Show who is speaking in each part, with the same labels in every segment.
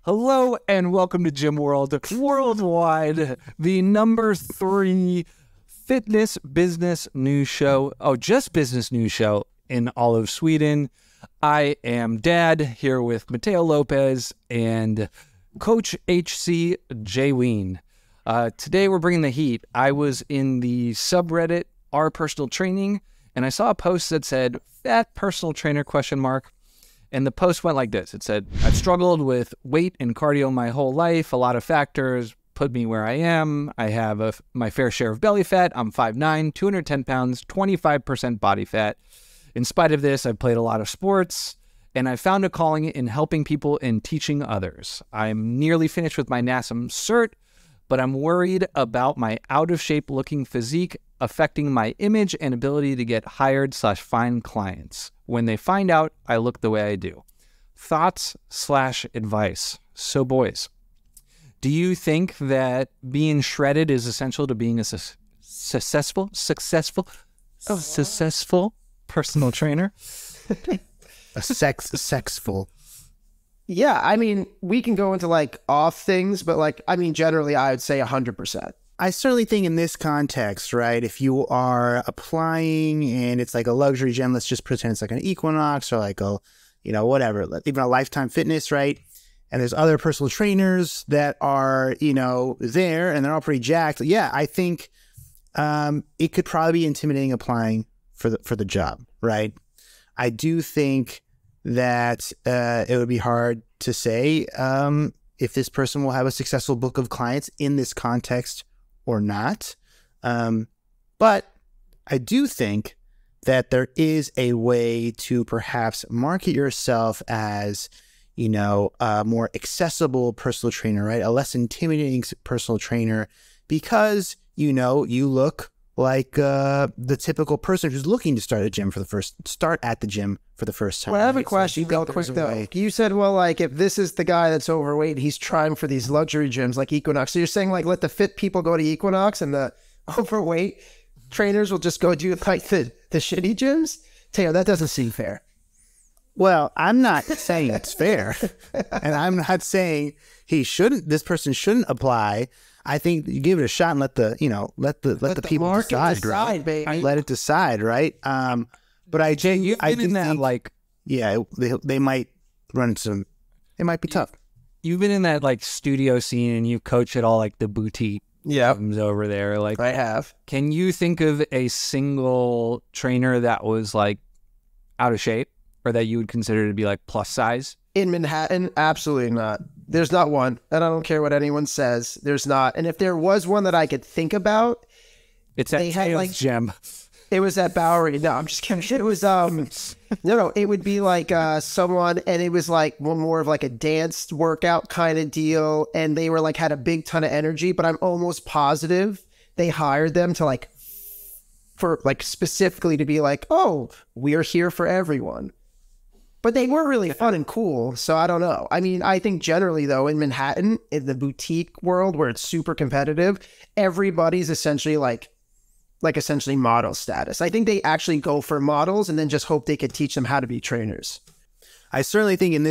Speaker 1: Hello and welcome to Gym World Worldwide, the #3 fitness business news show. Oh, just business news show in all of Sweden. I am Dad here with Mateo Lopez and Coach HC Jay Ween. Today we're bringing the heat. I was in the subreddit Our Personal Training and I saw a post that said "Fat Personal Trainer?" And the post went like this. It said, I've struggled with weight and cardio my whole life. A lot of factors put me where I am. I have my fair share of belly fat. I'm 5'9", 210 pounds, 25% body fat. In spite of this, I've played a lot of sports, and I found a calling in helping people and teaching others. I'm nearly finished with my NASM cert, but I'm worried about my out-of-shape looking physique affecting my image and ability to get hired/find clients when they find out I look the way I do. Thoughts/advice. So boys, do you think that being shredded is essential to being a successful personal trainer?
Speaker 2: A sexful.
Speaker 3: Yeah, I mean, we can go into like off things, but generally I would say 100%.
Speaker 2: I certainly think in this context, right, if you are applying and it's like a luxury gym, let's just pretend it's like an Equinox or like a, whatever, even a Lifetime Fitness, right? And there's other personal trainers that are, there and they're all pretty jacked. Yeah, I think it could probably be intimidating applying for the job, right? I do think that it would be hard to say if this person will have a successful book of clients in this context or not. But I do think that there is a way to perhaps market yourself as, a more accessible personal trainer, right? A less intimidating personal trainer because, you look like the typical person who's looking to start at the gym for the first time.
Speaker 3: Well, I have a question real quick though. You said, if this is the guy that's overweight, he's trying for these luxury gyms like Equinox. So you're saying let the fit people go to Equinox and the overweight trainers will just go do like the shitty gyms? Teo, that doesn't seem fair.
Speaker 2: Well, I'm not saying it's fair. And I'm not saying this person shouldn't apply. I think you give it a shot and let the people decide, right? Baby. Let it decide, right? But they might run into some. It might be tough.
Speaker 1: You've been in that studio scene and you coach at all the boutique gyms over there.
Speaker 3: I have.
Speaker 1: Can you think of a single trainer that was out of shape or that you would consider to be plus size?
Speaker 3: In Manhattan, absolutely not. There's not one, and I don't care what anyone says. There's not. And if there was one that I could think about,
Speaker 1: it's at Taylor's gym.
Speaker 3: It was at Bowery. No, I'm just kidding. It was no. It would be someone, and it was one more of a dance workout kind of deal, and they were had a big ton of energy. But I'm almost positive they hired them to for specifically to be oh, we're here for everyone. But they were really fun and cool, so I don't know. I mean, I think generally, though, in Manhattan, in the boutique world where it's super competitive, everybody's essentially essentially model status. I think they actually go for models and then just hope they could teach them how to be trainers.
Speaker 2: I certainly think in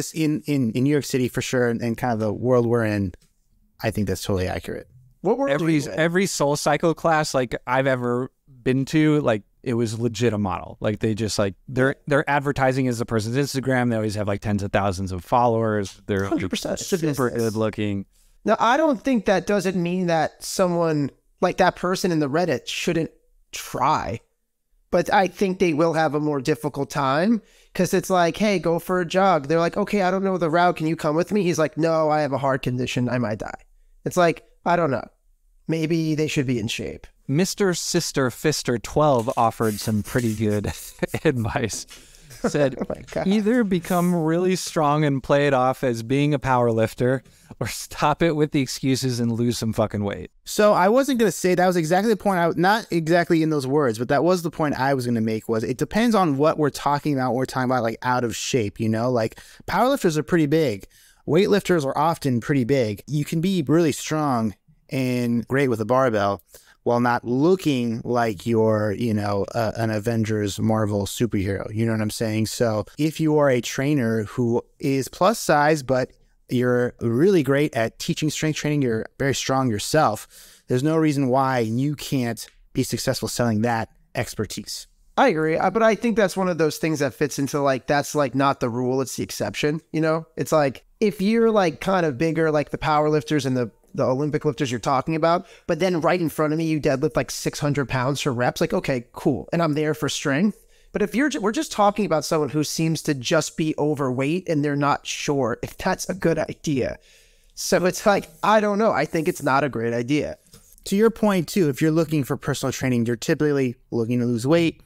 Speaker 2: New York City, for sure, and kind of the world we're in, I think that's totally accurate.
Speaker 3: What were
Speaker 1: every Soul Cycle class I've ever been to, it was legit a model. They just their advertising is the person's Instagram. They always have tens of thousands of followers. They're
Speaker 3: 100%
Speaker 1: super good looking.
Speaker 3: Now, I don't think that doesn't mean that someone that person in the Reddit shouldn't try, but I think they will have a more difficult time because it's hey, go for a jog. They're okay, I don't know the route. Can you come with me? He's no, I have a heart condition. I might die. It's I don't know. Maybe they should be in shape.
Speaker 1: Mr. Sister Fister 12 offered some pretty good advice. Said, either become really strong and play it off as being a power lifter or stop it with the excuses and lose some fucking weight.
Speaker 2: So I wasn't going to say that was exactly the point. Not exactly in those words, but that was the point I was going to make was it depends on what we're talking about. We're talking about out of shape, power lifters are pretty big. Weightlifters are often pretty big. You can be really strong and great with a barbell while not looking like you're, an Avengers Marvel superhero. You know what I'm saying? So if you are a trainer who is plus size, but you're really great at teaching strength training, you're very strong yourself, there's no reason why you can't be successful selling that expertise.
Speaker 3: I agree, but I think that's one of those things that fits into like, that's like not the rule, it's the exception, you know? It's like, if you're like kind of bigger, like the power lifters and the Olympic lifters you're talking about, but then right in front of me, you deadlift like 600 pounds for reps, like, okay, cool. And I'm there for strength. But if we're just talking about someone who seems to just be overweight and they're not sure if that's a good idea. So it's like, I don't know. I think it's not a great idea.
Speaker 2: To your point too, if you're looking for personal training, you're typically looking to lose weight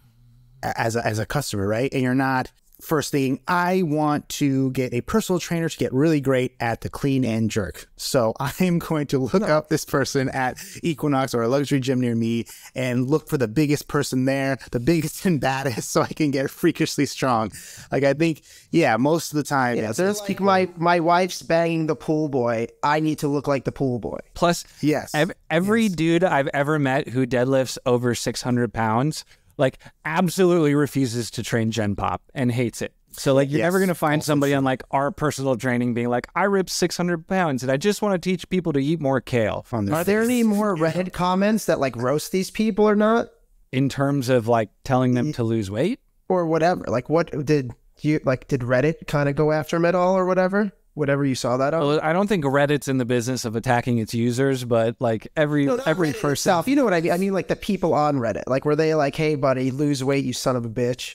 Speaker 2: as a customer, right? And you're not first thinking, I want to get a personal trainer to get really great at the clean and jerk. So I'm going to look up this person at Equinox or a luxury gym near me and look for the biggest person there, the biggest and baddest, so I can get freakishly strong. Like, I think, yeah, most of the time.
Speaker 3: Yeah, there's like my wife's banging the pool boy. I need to look like the pool boy.
Speaker 1: Plus,
Speaker 2: yes,
Speaker 1: every dude I've ever met who deadlifts over 600 pounds, like, absolutely refuses to train Gen Pop and hates it. So, like, you're never going to find somebody on, like, our personal training being like, I rip 600 pounds and I just want to teach people to eat more kale.
Speaker 3: Are there any more Reddit comments that, like, roast these people or not?
Speaker 1: In terms of, like, telling them to lose weight?
Speaker 3: Or whatever. Like, what did Reddit kind of go after them at all or whatever? Whatever you saw that on?
Speaker 1: Well, I don't think Reddit's in the business of attacking its users, but like every person
Speaker 3: itself, you know what I mean? I mean, like the people on Reddit, like, were they like, hey buddy, lose weight, you son of a bitch?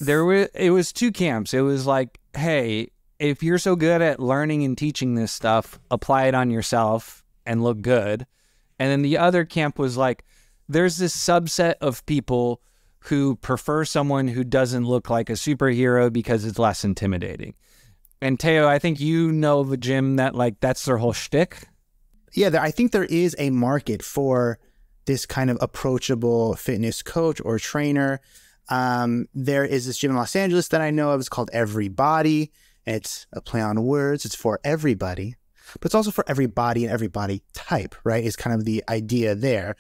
Speaker 1: It was two camps. It was like, hey, if you're so good at learning and teaching this stuff, apply it on yourself and look good. And then the other camp was like, there's this subset of people who prefer someone who doesn't look like a superhero because it's less intimidating. And Teo, I think you know of a gym that, like, that's their whole shtick.
Speaker 2: Yeah, I think there is a market for this kind of approachable fitness coach or trainer. There is this gym in Los Angeles that I know of. It's called Everybody. It's a play on words. It's for everybody, but it's also for everybody and every body type, right? Is kind of the idea there.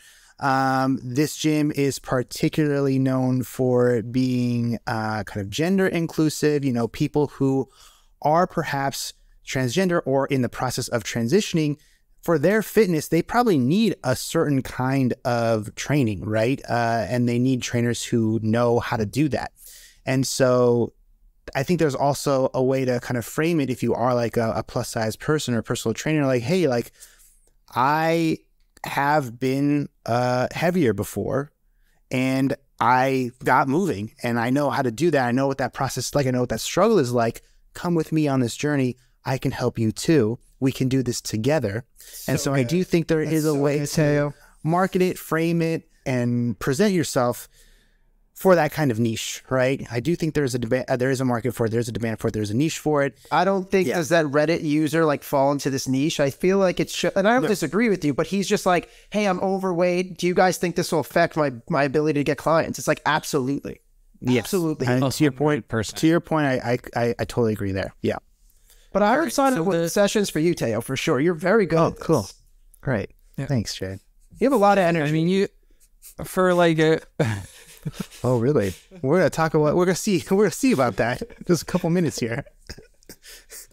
Speaker 2: This gym is particularly known for being kind of gender inclusive, you know, people who are perhaps transgender or in the process of transitioning. For their fitness, they probably need a certain kind of training, right? And they need trainers who know how to do that. And so I think there's also a way to kind of frame it if you are like a plus size person or personal trainer, like, hey, like, I have been heavier before and I got moving and I know how to do that. I know what that process is like. I know what that struggle is like. Come with me on this journey. I can help you too. We can do this together. And so I do think there is a way to market it, frame it, and present yourself for that kind of niche, right? I do think there's there is a market for it. There's a demand for it. There's a niche for it.
Speaker 3: I don't think does that Reddit user like fall into this niche. I feel like it should, and I don't disagree with you, but he's just like, hey, I'm overweight. Do you guys think this will affect my ability to get clients? It's like, absolutely.
Speaker 2: Yes.
Speaker 3: Absolutely.
Speaker 2: To your point, I totally agree there. Yeah.
Speaker 3: But I would sign up with sessions for you, Teo, for sure. You're very good.
Speaker 2: Oh, cool. Great. Yeah. Thanks, Jay.
Speaker 3: You have a lot of energy.
Speaker 1: I mean, you, for like a...
Speaker 2: Oh, really? We're going to talk about, we're going to see about that. Just a couple minutes here.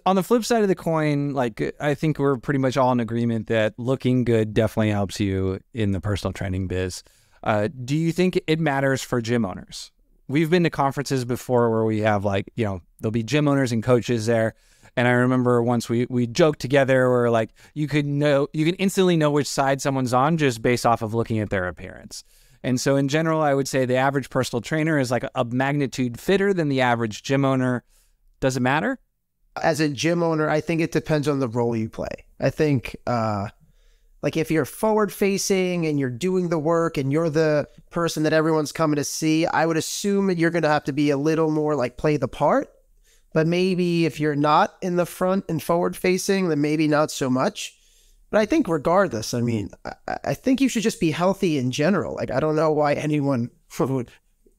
Speaker 1: On the flip side of the coin, like, I think we're pretty much all in agreement that looking good definitely helps you in the personal training biz. Do you think it matters for gym owners? We've been to conferences before where we have, like, you know, there'll be gym owners and coaches there. And I remember once we joked together where, like, you can instantly know which side someone's on just based off of looking at their appearance. And so in general, I would say the average personal trainer is like a magnitude fitter than the average gym owner. Does it matter?
Speaker 3: As a gym owner, I think it depends on the role you play. I think, like, if you're forward facing and you're doing the work and you're the person that everyone's coming to see, I would assume that you're going to have to be a little more like play the part. But maybe if you're not in the front and forward facing, then maybe not so much. But I think regardless, I mean, I think you should just be healthy in general. Like, I don't know why anyone would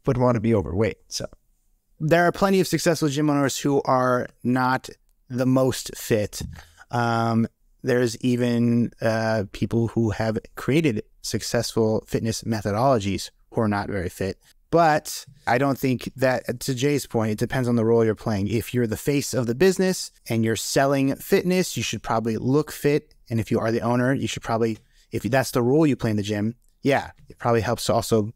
Speaker 3: want to be overweight. So
Speaker 2: there are plenty of successful gym owners who are not the most fit. There's even people who have created successful fitness methodologies who are not very fit. But I don't think that, to Jay's point, it depends on the role you're playing. If you're the face of the business and you're selling fitness, you should probably look fit. And if you are the owner, you should probably, if that's the role you play in the gym, yeah, it probably helps to also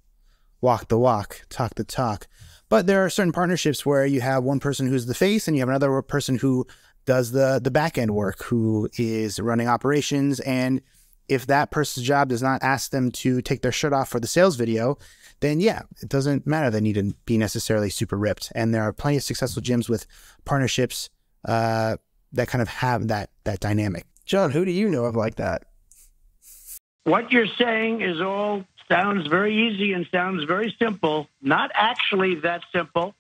Speaker 2: walk the walk, talk the talk. But there are certain partnerships where you have one person who's the face and you have another person who does the back end work, who is running operations. And if that person's job does not ask them to take their shirt off for the sales video, then yeah, it doesn't matter. They need to be necessarily super ripped. And there are plenty of successful gyms with partnerships that kind of have that dynamic.
Speaker 3: John, who do you know of like that?
Speaker 4: What you're saying is all sounds very easy and sounds very simple. Not actually that simple.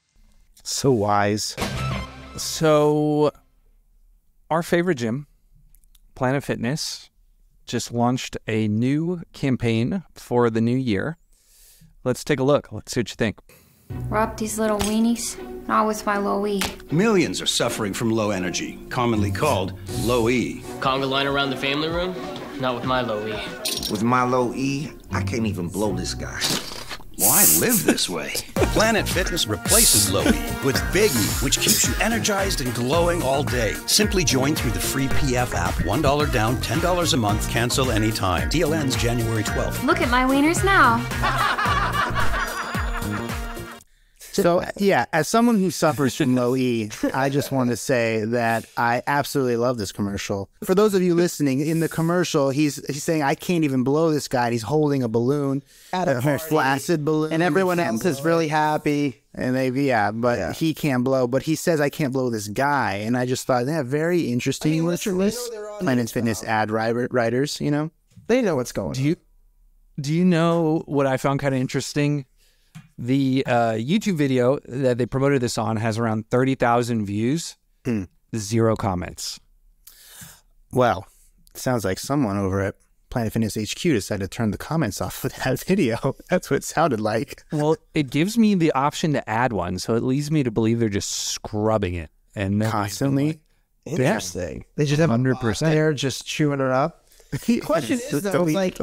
Speaker 2: So wise.
Speaker 1: So our favorite gym, Planet Fitness, just launched a new campaign for the new year. Let's take a look. Let's see what you think.
Speaker 5: Rub these little weenies, not with my low E.
Speaker 6: Millions are suffering from low energy, commonly called low E.
Speaker 7: Conga line around the family room? Not with my low E.
Speaker 8: With my low E, I can't even blow this guy.
Speaker 6: Why live this way? Planet Fitness replaces low E with Big E, which keeps you energized and glowing all day. Simply join through the free PF app. $1 down, $10 a month, cancel anytime. Deal ends January 12th.
Speaker 5: Look at my wieners now.
Speaker 2: So, yeah, as someone who suffers from low E, I just want to say that I absolutely love this commercial. For those of you listening, in the commercial, he's saying, I can't even blow this guy. And he's holding a balloon, a flaccid balloon.
Speaker 3: And everyone else is really happy.
Speaker 2: And he can't blow. But he says, I can't blow this guy. And I just thought, yeah, very interesting. Planet Fitness ad writers, you know?
Speaker 3: They know what's going on.
Speaker 1: Do you know what I found kind of interesting? The YouTube video that they promoted this on has around 30,000 views, 0 comments.
Speaker 2: Well, sounds like someone over at Planet Fitness HQ decided to turn the comments off of that video. That's what it sounded like.
Speaker 1: Well, it gives me the option to add one, so it leads me to believe they're just scrubbing it and
Speaker 2: constantly.
Speaker 3: Interesting. Yeah. They just have 100% there just chewing it up. Question is though,
Speaker 2: delete.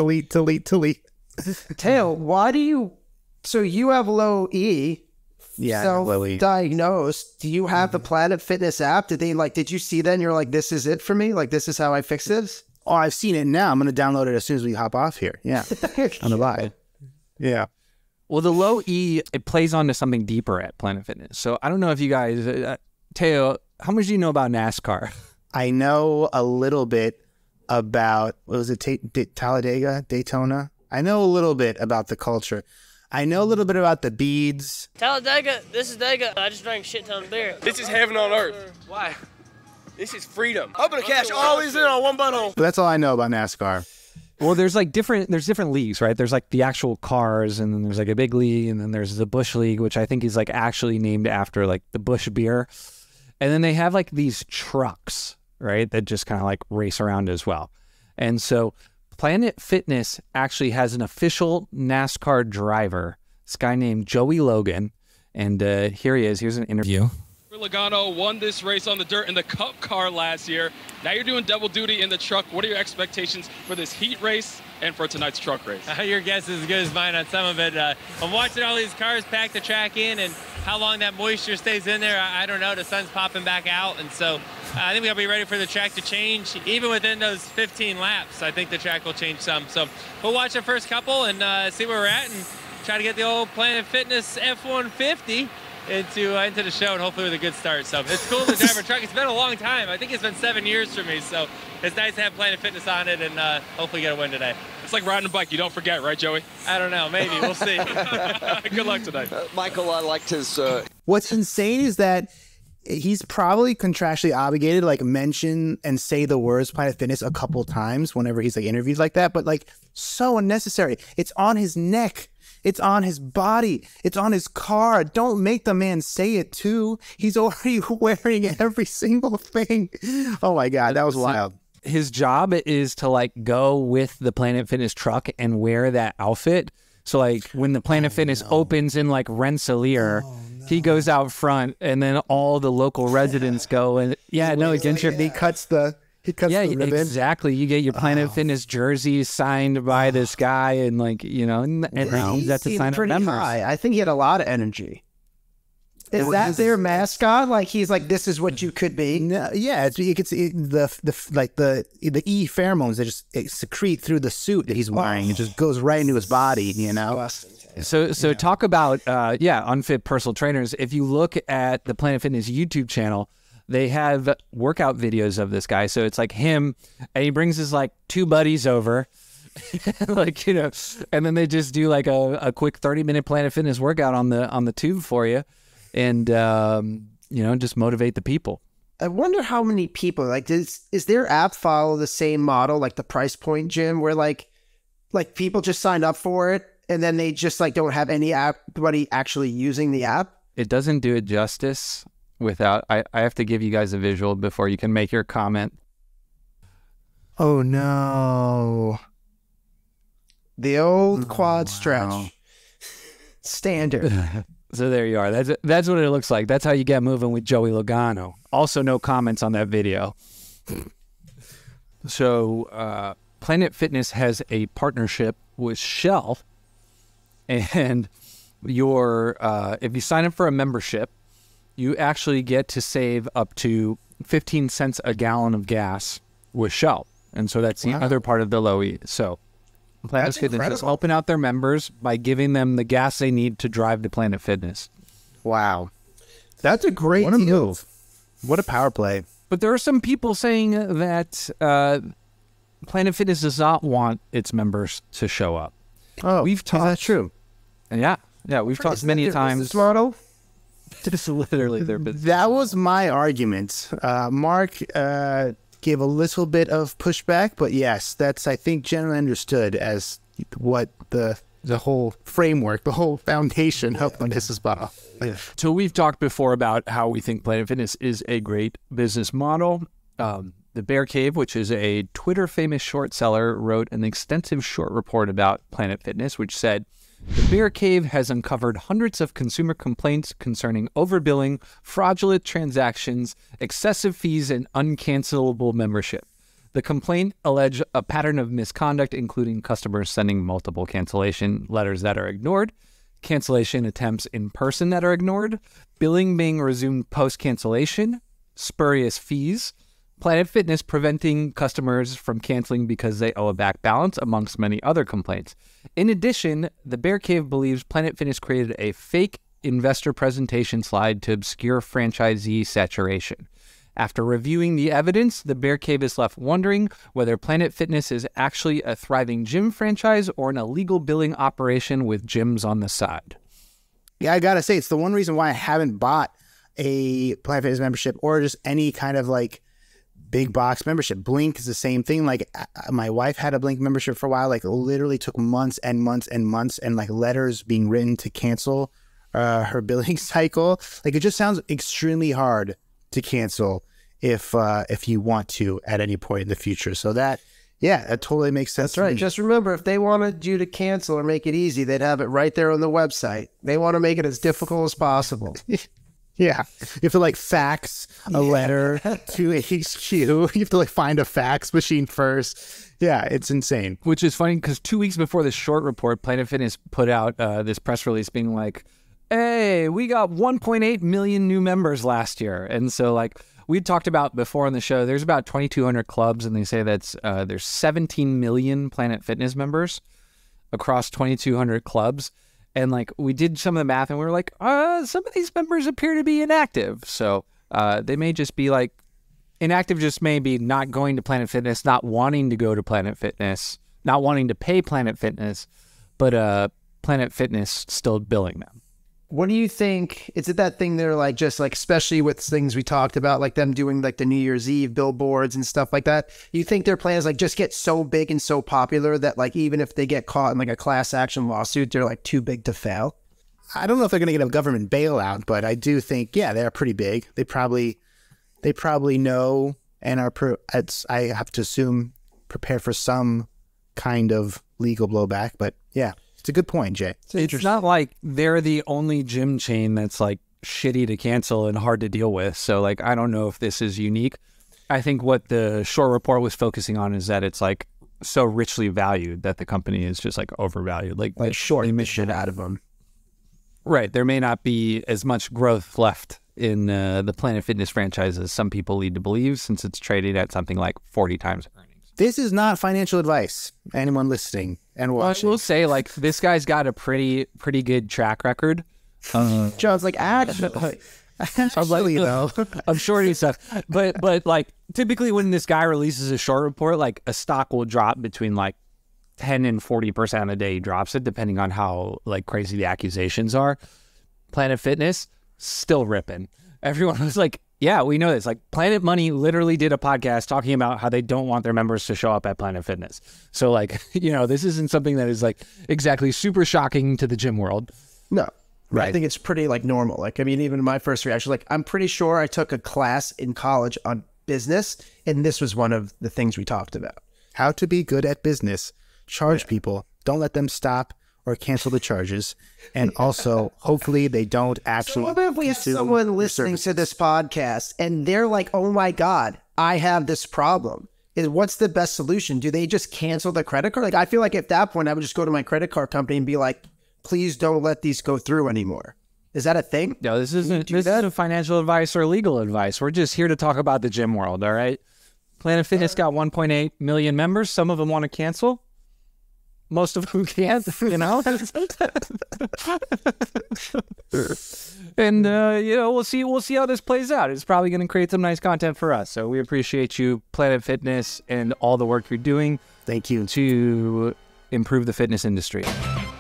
Speaker 3: Teo, why do you? So you have low E, self-diagnosed. Do you have the Planet Fitness app? Did you see that and you're like, this is it for me? Like, this is how I fix this?
Speaker 2: Oh, I've seen it now. I'm going to download it as soon as we hop off here. Yeah. On the buy. Yeah.
Speaker 1: Well, the low E, it plays onto something deeper at Planet Fitness. So I don't know if you guys, Teo, how much do you know about NASCAR?
Speaker 2: I know a little bit about, what was it, Daytona? I know a little bit about the culture. I know a little bit about the beads.
Speaker 9: Talladega, this is Dega. I just drank a shit ton of beer.
Speaker 10: This is heaven on earth. Why? This is freedom. I'm gonna cash all these in on one butthole.
Speaker 2: That's all I know about NASCAR.
Speaker 1: Well, there's different leagues, right? There's like the actual cars, and then there's like a big league, and then there's the Busch League, which I think is like actually named after like the Busch beer. And then they have like these trucks, right? That just kind of like race around as well. And so Planet Fitness actually has an official NASCAR driver, this guy named Joey Logan, and here he is. Here's an interview.
Speaker 10: Logano won this race on the dirt in the Cup car last year. Now you're doing double duty in the truck. What are your expectations for this heat race and for tonight's truck race?
Speaker 11: Your guess is as good as mine on some of it. I'm watching all these cars pack the track in, and how long that moisture stays in there, I don't know. The sun's popping back out, and so I think we'll be ready for the track to change. Even within those 15 laps, I think the track will change some. So we'll watch the first couple and see where we're at and try to get the old Planet Fitness F-150 into the show, and hopefully with a good start. So it's cool to drive a truck. It's been a long time. I think it's been 7 years for me, so it's nice to have Planet Fitness on it and hopefully get a win today.
Speaker 10: It's like riding a bike. You don't forget, right, Joey?
Speaker 11: I don't know. Maybe. We'll see.
Speaker 10: Good luck tonight.
Speaker 8: Michael, I liked his...
Speaker 2: What's insane is that he's probably contractually obligated to like mention and say the words Planet Fitness a couple times whenever he's like interviewed like that, but like so unnecessary. It's on his neck. It's on his body. It's on his car. Don't make the man say it too. He's already wearing every single thing. Oh my God, that was wild.
Speaker 1: His job is to like go with the Planet Fitness truck and wear that outfit. So like when the Planet Fitness opens in like Rensselaer, he goes out front and then all the local residents go and he cuts the
Speaker 2: He cuts the ribbon.
Speaker 1: Exactly. You get your Planet Fitness jersey signed by this guy, and like, you know, and use that to sign up members.
Speaker 3: High. I think he had a lot of energy. Is that their mascot? Like, he's like, this is what you could be.
Speaker 2: No, yeah, you can see the E pheromones that just secrete through the suit that he's wearing. It just goes right into his body, you know.
Speaker 1: So talk about unfit personal trainers. If you look at the Planet Fitness YouTube channel, they have workout videos of this guy. So it's like him, and he brings his like 2 buddies over, like, you know, and then they just do like a quick 30-minute Planet Fitness workout on the tube for you. And, you know, just motivate the people.
Speaker 3: I wonder how many people, like, is their app follow the same model, like the Price Point Gym, where like people just sign up for it and then they just like don't have anybody actually using the app?
Speaker 1: It doesn't do it justice without, I have to give you guys a visual before you can make your comment.
Speaker 2: Oh no.
Speaker 3: The old quad stretch. Standard.
Speaker 1: So there you are. That's what it looks like. That's how you get moving with Joey Logano. Also, no comments on that video. So, Planet Fitness has a partnership with Shell, and if you sign up for a membership, you actually get to save up to 15 cents a gallon of gas with Shell, and so that's the other part of the low E. So. Planet Fitness is helping out their members by giving them the gas they need to drive to Planet Fitness.
Speaker 2: Wow.
Speaker 3: That's a great move.
Speaker 2: What a power play.
Speaker 1: But there are some people saying that Planet Fitness does not want its members to show up.
Speaker 2: Oh, is that true?
Speaker 1: Yeah, we've talked many times.
Speaker 3: Business model?
Speaker 1: It's literally their business.
Speaker 2: That was my argument. Mark gave a little bit of pushback, but yes, that's, I think, generally understood as what the whole framework, the whole foundation of this is about.
Speaker 1: So we've talked before about how we think Planet Fitness is a great business model. The Bear Cave, which is a Twitter famous short seller, wrote an extensive short report about Planet Fitness, which said, the Bear Cave has uncovered hundreds of consumer complaints concerning overbilling, fraudulent transactions, excessive fees, and uncancelable membership. The complaint alleged a pattern of misconduct, including customers sending multiple cancellation letters that are ignored, cancellation attempts in person that are ignored, billing being resumed post-cancellation, spurious fees, Planet Fitness preventing customers from canceling because they owe a back balance, amongst many other complaints. In addition, the Bear Cave believes Planet Fitness created a fake investor presentation slide to obscure franchisee saturation. After reviewing the evidence, the Bear Cave is left wondering whether Planet Fitness is actually a thriving gym franchise or an illegal billing operation with gyms on the side.
Speaker 2: Yeah, I gotta say, it's the one reason why I haven't bought a Planet Fitness membership or just any kind of like big box membership. Blink is the same thing. Like my wife had a Blink membership for a while, like literally took months and months and months and like letters being written to cancel her billing cycle. Like it just sounds extremely hard to cancel if you want to at any point in the future. So that totally makes sense.
Speaker 3: That's right. Just remember, if they wanted you to cancel or make it easy, they'd have it right there on the website. They want to make it as difficult as possible.
Speaker 2: Yeah. You have to like fax a letter to HQ. You have to like find a fax machine first. Yeah, it's insane.
Speaker 1: Which is funny because 2 weeks before this short report, Planet Fitness put out this press release being like, hey, we got 1.8 million new members last year. And so like we talked about before on the show, there's about 2,200 clubs, and they say that's there's 17 million Planet Fitness members across 2,200 clubs. And like we did some of the math and we were like, some of these members appear to be inactive. So they may just be like inactive, just maybe not going to Planet Fitness, not wanting to go to Planet Fitness, not wanting to pay Planet Fitness, but Planet Fitness still billing them.
Speaker 3: What do you think? Is it that thing they're like, just like, especially with things we talked about, like them doing like the New Year's Eve billboards and stuff like that? You think their plans like just get so big and so popular that like even if they get caught in like a class action lawsuit, they're like too big to fail?
Speaker 2: I don't know if they're going to get a government bailout, but I do think, they're pretty big. They probably know and are, I have to assume, prepared for some kind of legal blowback. But yeah. It's a good point, Jay.
Speaker 1: It's not like they're the only gym chain that's like shitty to cancel and hard to deal with. So like, I don't know if this is unique. I think what the short report was focusing on is that it's like so richly valued that the company is just like overvalued. Like
Speaker 3: short shit out of them.
Speaker 1: Right. There may not be as much growth left in the Planet Fitness franchise as some people lead to believe, since it's traded at something like 40 times earnings.
Speaker 2: This is not financial advice. Anyone listening and watching.
Speaker 1: I will say, like, this guy's got a pretty good track record.
Speaker 3: John's like, actually, though.
Speaker 1: I'm shorting stuff. But like, typically when this guy releases a short report, like, a stock will drop between like 10 and 40% a day. He drops it, depending on how like crazy the accusations are. Planet Fitness, still ripping. Everyone was like, yeah, we know this. Like, Planet Money literally did a podcast talking about how they don't want their members to show up at Planet Fitness. So, like, you know, this isn't something that is like exactly super shocking to the gym world.
Speaker 3: No.
Speaker 1: Right.
Speaker 3: I think it's pretty like normal. Like, I mean, even my first reaction, like, I'm pretty sure I took a class in college on business, and this was one of the things we talked about.
Speaker 2: How to be good at business. Charge people. Don't let them stop or cancel the charges. And also, hopefully, they don't actually.
Speaker 3: So what if we have someone listening to this podcast and they're like, oh my God, I have this problem. What's the best solution? Do they just cancel the credit card? Like, I feel like at that point, I would just go to my credit card company and be like, please don't let these go through anymore. Is that a thing?
Speaker 1: No, this isn't financial advice or legal advice. We're just here to talk about the gym world, all right? Planet Fitness got 1.8 million members. Some of them want to cancel. Most of them can't, you know? And, you know, we'll see how this plays out. It's probably going to create some nice content for us. So we appreciate you, Planet Fitness, and all the work you're doing.
Speaker 2: Thank you.
Speaker 1: To improve the fitness industry.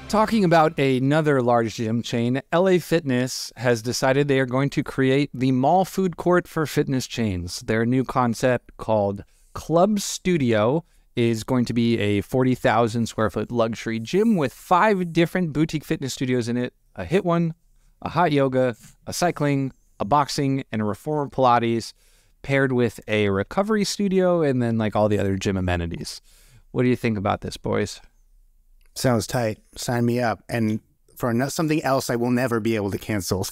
Speaker 1: Talking about another large gym chain, LA Fitness has decided they are going to create the mall food court for fitness chains. Their new concept, called Club Studio, is going to be a 40,000 square foot luxury gym with 5 different boutique fitness studios in it: a HIIT one, a hot yoga, a cycling, a boxing, and a reformer Pilates, paired with a recovery studio, and then like all the other gym amenities. What do you think about this, boys?
Speaker 2: Sounds tight. Sign me up. And for something else I will never be able to cancel.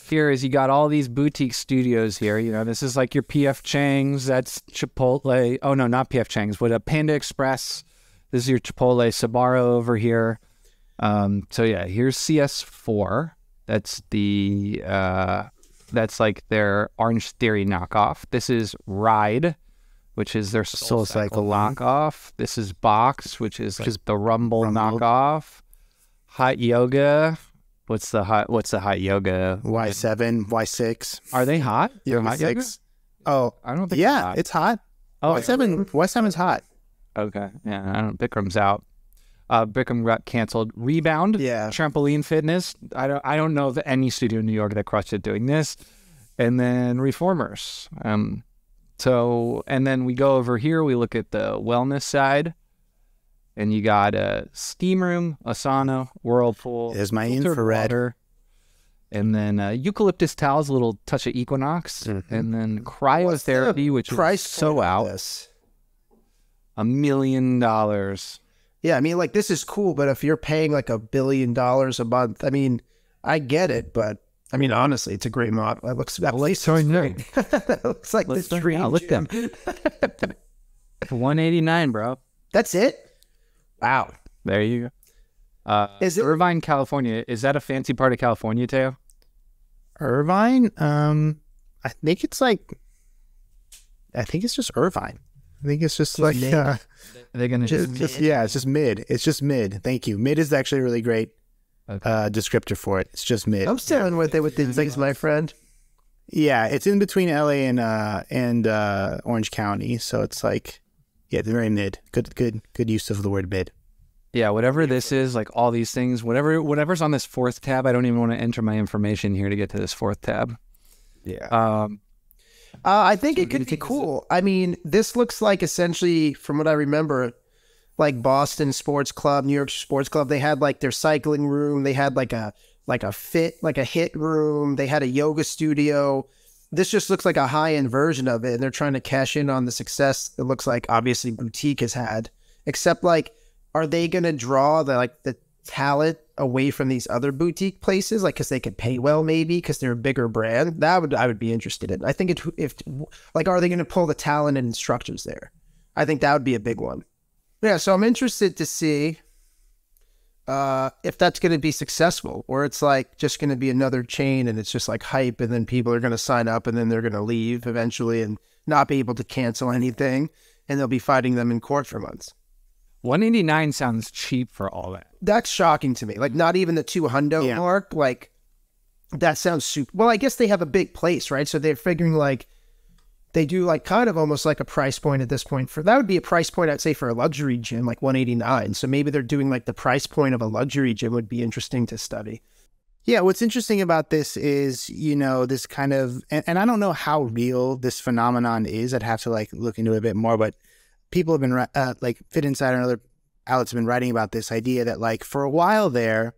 Speaker 1: Here is, you got all these boutique studios here. You know, this is like your PF Chang's. That's Chipotle. Oh, no, not PF Chang's, but a Panda Express. This is your Chipotle Sbarro over here. So yeah, here's CS4. That's the that's like their Orange Theory knockoff. This is Ride, which is their Soul Cycle knockoff. This is Box, which is like the Rumble knockoff. Hot Yoga. What's the hot yoga?
Speaker 2: Y7, Y6.
Speaker 1: Are they hot?
Speaker 2: Yeah,
Speaker 1: hot yoga?
Speaker 2: Oh,
Speaker 1: I don't think.
Speaker 2: Yeah, it's hot.
Speaker 1: Oh,
Speaker 2: Y7 is hot.
Speaker 1: Okay, yeah, I don't. Bikram's out. Bikram got canceled. Rebound.
Speaker 3: Yeah.
Speaker 1: Trampoline Fitness. I don't know of any studio in New York that crushed it doing this. And then Reformers. So, and then we go over here. We look at the wellness side. And you got a steam room, a sauna, whirlpool.
Speaker 2: There's my infrared.
Speaker 1: Water, and then eucalyptus towels, a little touch of Equinox. Mm-hmm. And then cryotherapy, which is so out. $1 million.
Speaker 3: Yeah, I mean, like, this is cool, but if you're paying like $1 billion a month, I mean, I get it, but I mean, honestly, it's a great model. It looks that place so great. It looks like this dream.
Speaker 1: Look at them. $189, bro.
Speaker 3: That's it. Wow.
Speaker 1: There you go. Is it Irvine, California? Is that a fancy part of California, Teo?
Speaker 2: Irvine? I think it's just Irvine. I think it's just like
Speaker 1: they're gonna
Speaker 2: just yeah, it's just mid. It's just mid. Thank you. Mid is actually a really great descriptor for it. It's just mid.
Speaker 3: I'm staring with it with these things, my friend.
Speaker 2: Yeah, it's in between LA and Orange County, so it's like, yeah, they're very mid. Good use of the word mid.
Speaker 1: Yeah, whatever this is, like all these things, whatever's on this 4th tab, I don't even want to enter my information here to get to this 4th tab.
Speaker 3: Yeah. I think it could be cool. I mean, this looks like, essentially, from what I remember, like Boston Sports Club, New York Sports Club, they had like their cycling room, they had like a HIIT room, they had a yoga studio. This just looks like a high-end version of it, and they're trying to cash in on the success it looks like obviously Boutique has had. Except, like, are they going to draw the talent away from these other boutique places, like because they could pay well, maybe because they're a bigger brand. I would be interested in. I think if like, are they going to pull the talent and instructors there? I think that would be a big one. Yeah, so I'm interested to see if that's going to be successful, or it's like just going to be another chain and it's just like hype, and then people are going to sign up and then they're going to leave eventually and not be able to cancel anything, and they'll be fighting them in court for months.
Speaker 1: $189 sounds cheap for all that.
Speaker 3: That's shocking to me. Like, not even the $200 mark. Like, that sounds super. Well, I guess they have a big place, right? So they're figuring like they do like kind of almost like a price point at this point. For that would be a price point, I'd say, for a luxury gym, like $189. So maybe they're doing like the price point of a luxury gym. Would be interesting to study.
Speaker 2: Yeah, what's interesting about this is, you know, this kind of, and I don't know how real this phenomenon is. I'd have to like look into it a bit more, but people have been like Fit Insider and other outlets have been writing about this idea that like for a while there,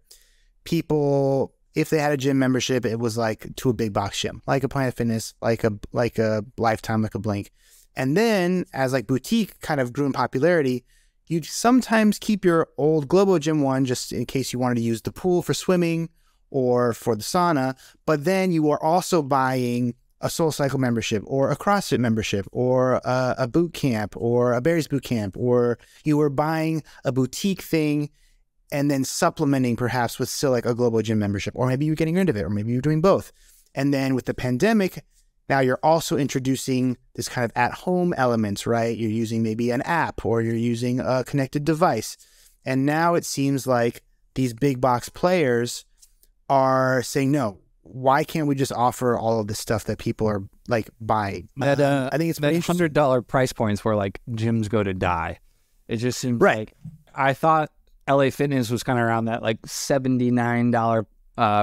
Speaker 2: people, if they had a gym membership, it was like to a big box gym, like a Planet Fitness, like a Lifetime, like a Blink. And then as like boutique kind of grew in popularity, you'd sometimes keep your old Globo Gym one just in case you wanted to use the pool for swimming or for the sauna. But then you were also buying a SoulCycle membership or a CrossFit membership or a boot camp or a Barry's boot camp, or you were buying a boutique thing and then supplementing perhaps with still like a Global Gym membership, or maybe you're getting rid of it, or maybe you're doing both. And then with the pandemic, now you're also introducing this kind of at-home elements, right? You're using maybe an app or you're using a connected device. And now it seems like these big box players are saying, no, why can't we just offer all of this stuff that people are like buying?
Speaker 1: I think it's that $100 price points where like gyms go to die. It just seems like, I thought LA Fitness was kind of around that like $79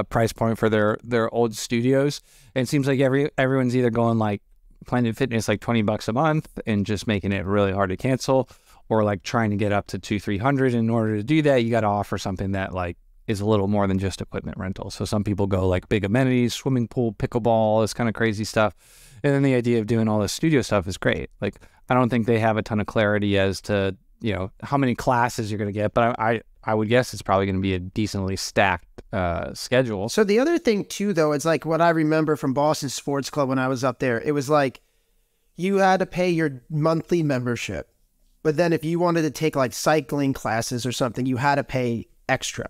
Speaker 1: price point for their old studios. And it seems like everyone's either going like Planet Fitness like $20 a month and just making it really hard to cancel, or like trying to get up to $200-$300. In order to do that, you got to offer something that like is a little more than just equipment rental. So some people go like big amenities, swimming pool, pickleball, this kind of crazy stuff. And then the idea of doing all this studio stuff is great. Like, I don't think they have a ton of clarity as to, you know, how many classes you're going to get, but I would guess it's probably going to be a decently stacked schedule.
Speaker 3: So the other thing too, though, it's like what I remember from Boston Sports Club when I was up there, it was like you had to pay your monthly membership, but then if you wanted to take like cycling classes or something, you had to pay extra.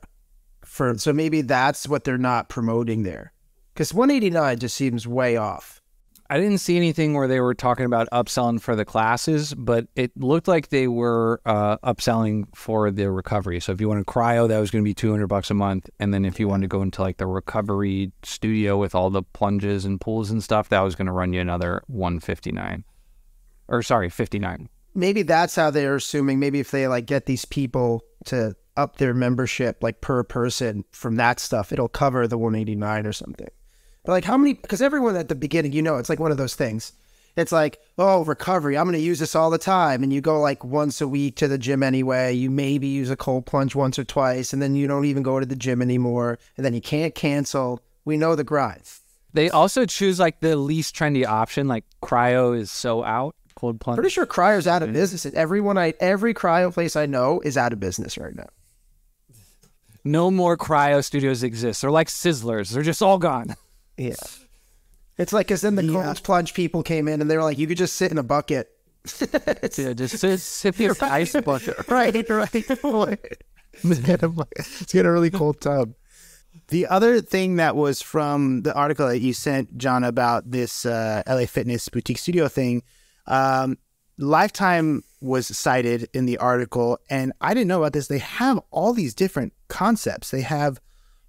Speaker 3: So maybe that's what they're not promoting there, because $189 just seems way off.
Speaker 1: I didn't see anything where they were talking about upselling for the classes, but it looked like they were upselling for the recovery. So if you wanted cryo, that was going to be $200 a month. And then if you wanted to go into like the recovery studio with all the plunges and pools and stuff, that was going to run you another $159. Or sorry, $59.
Speaker 3: Maybe that's how they're assuming. Maybe if they like get these people to up their membership like per person from that stuff, it'll cover the $189 or something. But like how many, because everyone at the beginning, you know, it's like one of those things. It's like, oh, recovery, I'm going to use this all the time. And you go like once a week to the gym anyway. You maybe use a cold plunge once or twice, and then you don't even go to the gym anymore. And then you can't cancel. We know the grind.
Speaker 1: They also choose like the least trendy option. Like cryo is so out. Cold plunge.
Speaker 3: Pretty sure cryo's out of business. Every cryo place I know is out of business right now.
Speaker 1: No more cryo studios exist. They're like Sizzlers. They're just all gone.
Speaker 3: Yeah. It's like, because then the cold plunge people came in and they were like, you could just sit in a bucket.
Speaker 1: Yeah, just sit in an ice bucket.
Speaker 3: Right.
Speaker 2: Let's get a really cold tub. The other thing that was from the article that you sent, John, about this LA Fitness boutique studio thing, Lifetime was cited in the article, and I didn't know about this. They have all these different concepts. They have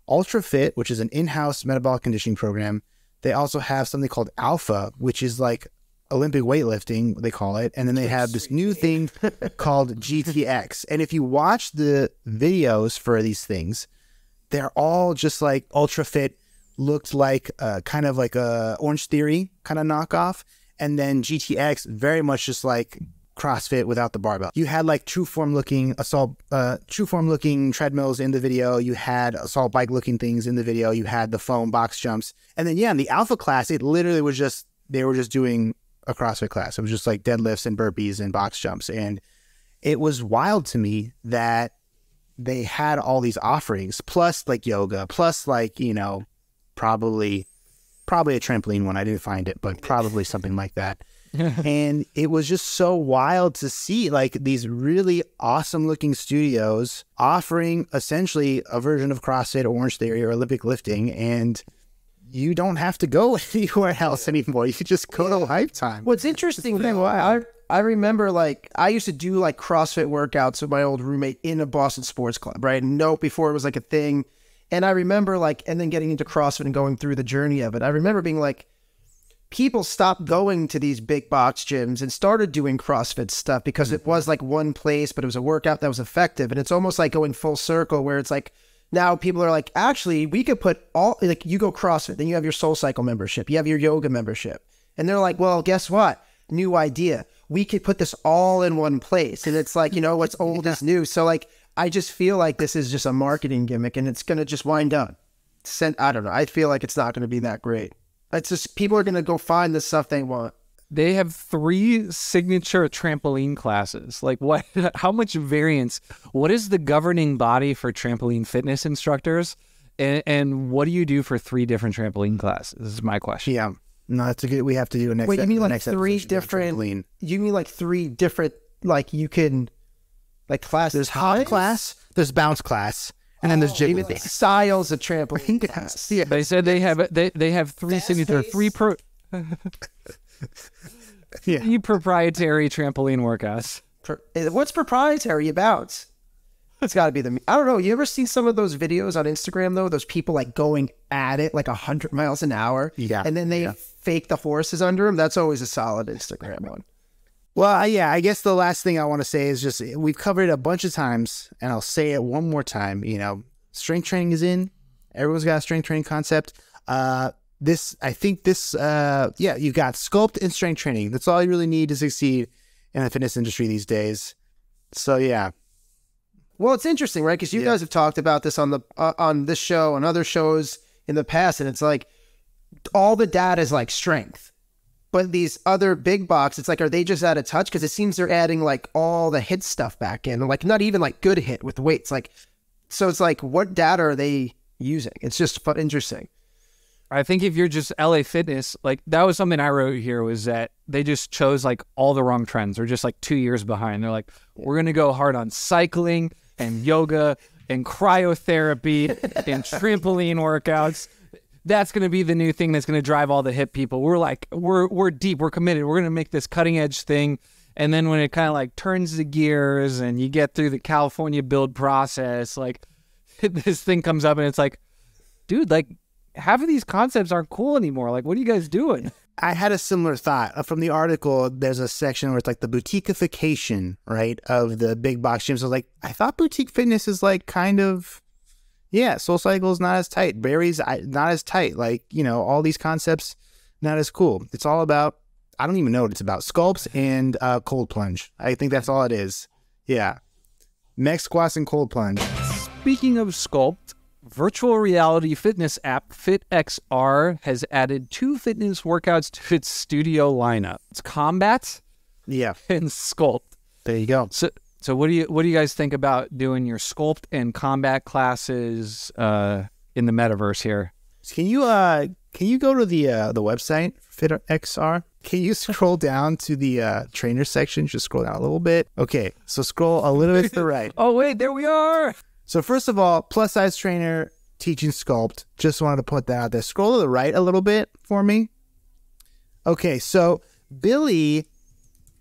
Speaker 2: Ultra Fit, which is an in-house metabolic conditioning program. They also have something called Alpha, which is like Olympic weightlifting, they call it. And then they have this new thing called GTX. And if you watch the videos for these things, they're all just like Ultra Fit looked like kind of like a Orange Theory kind of knockoff. And then GTX, very much just like CrossFit without the barbell. You had like true form looking treadmills in the video. You had assault bike looking things in the video. You had the foam box jumps. And then, yeah, in the Alpha class, it literally was just, they were just doing a CrossFit class. It was just like deadlifts and burpees and box jumps. And it was wild to me that they had all these offerings, plus like yoga, plus like, you know, probably a trampoline one. I didn't find it, but probably something like that. And it was just so wild to see like these really awesome looking studios offering essentially a version of CrossFit, Orange Theory, or Olympic lifting. And you don't have to go anywhere else anymore. You could just go to Lifetime.
Speaker 3: What's interesting thing, I remember like I used to do like CrossFit workouts with my old roommate in a Boston sports club, right? No, before it was like a thing. And I remember like, and then getting into CrossFit and going through the journey of it. I remember being like, people stopped going to these big box gyms and started doing CrossFit stuff because it was like one place, but it was a workout that was effective. And it's almost like going full circle where it's like, now people are like, actually, we could put all, like you go CrossFit, then you have your SoulCycle membership, you have your yoga membership. And they're like, well, guess what? New idea. We could put this all in one place. And it's like, you know, what's old is new. So like, I just feel like this is just a marketing gimmick and it's going to just wind up. I don't know. I feel like it's not going to be that great. It's just people are going to go find the stuff they want.
Speaker 1: They have 3 signature trampoline classes. Like what, how much variance, what is the governing body for trampoline fitness instructors? And what do you do for 3 different trampoline classes? This is my question.
Speaker 2: Yeah. No, that's a good, we have to do a next.
Speaker 3: Wait, you mean like 3
Speaker 2: different,
Speaker 3: you mean like 3 different, like you can, like classes?
Speaker 2: There's hop class, there's bounce class, and then there's jiggle class.
Speaker 3: Styles of trampoline class.
Speaker 2: Yeah.
Speaker 1: They said they have 3 signature, 3 proprietary trampoline workouts.
Speaker 3: What's proprietary about? It's got to be I don't know. You ever seen some of those videos on Instagram though? Those people like going at it like 100 miles an hour.
Speaker 2: Yeah.
Speaker 3: And then they fake the horses under them. That's always a solid Instagram one.
Speaker 2: Well, yeah, I guess the last thing I want to say is just we've covered it a bunch of times, and I'll say it one more time. You know, strength training is in. Everyone's got a strength training concept. You've got sculpt and strength training. That's all you really need to succeed in the fitness industry these days. So, yeah.
Speaker 3: Well, it's interesting, right? Because you guys have talked about this on this show and other shows in the past, and it's like all the data is like strength. But these other big box, it's like, are they just out of touch? Because it seems they're adding like all the HIIT stuff back in, like not even like good HIIT with weights. Like, so it's like, what data are they using? It's just interesting.
Speaker 1: I think if you're just LA Fitness, like that was something I wrote here, was that they just chose like all the wrong trends. They're just like 2 years behind. They're like, we're going to go hard on cycling and yoga and cryotherapy and trampoline workouts. That's going to be the new thing that's going to drive all the hip people. We're like, we're deep, we're committed. We're going to make this cutting edge thing. And then when it kind of like turns the gears and you get through the California build process, like this thing comes up and it's like, dude, like half of these concepts aren't cool anymore. Like, what are you guys doing?
Speaker 2: I had a similar thought. From the article, there's a section where it's like the boutiqueification, right, of the big box gyms. I was like, I thought boutique fitness is like kind of, yeah, SoulCycle is not as tight. Barry's not as tight. Like, you know, all these concepts, not as cool. It's all about, I don't even know what it's about. Sculpts and cold plunge. I think that's all it is. Yeah. Mech squats and cold plunge.
Speaker 1: Speaking of sculpt, virtual reality fitness app FitXR has added 2 fitness workouts to its studio lineup. It's combat, and sculpt.
Speaker 2: There you go.
Speaker 1: So what do you guys think about doing your sculpt and combat classes in the metaverse here?
Speaker 2: Can you go to the website FitXR? Can you scroll down to the trainer section? Just scroll down a little bit. Okay, so scroll a little bit to the right.
Speaker 1: Oh wait, there we are.
Speaker 2: So first of all, plus size trainer teaching sculpt. Just wanted to put that out there. Scroll to the right a little bit for me. Okay, so Billy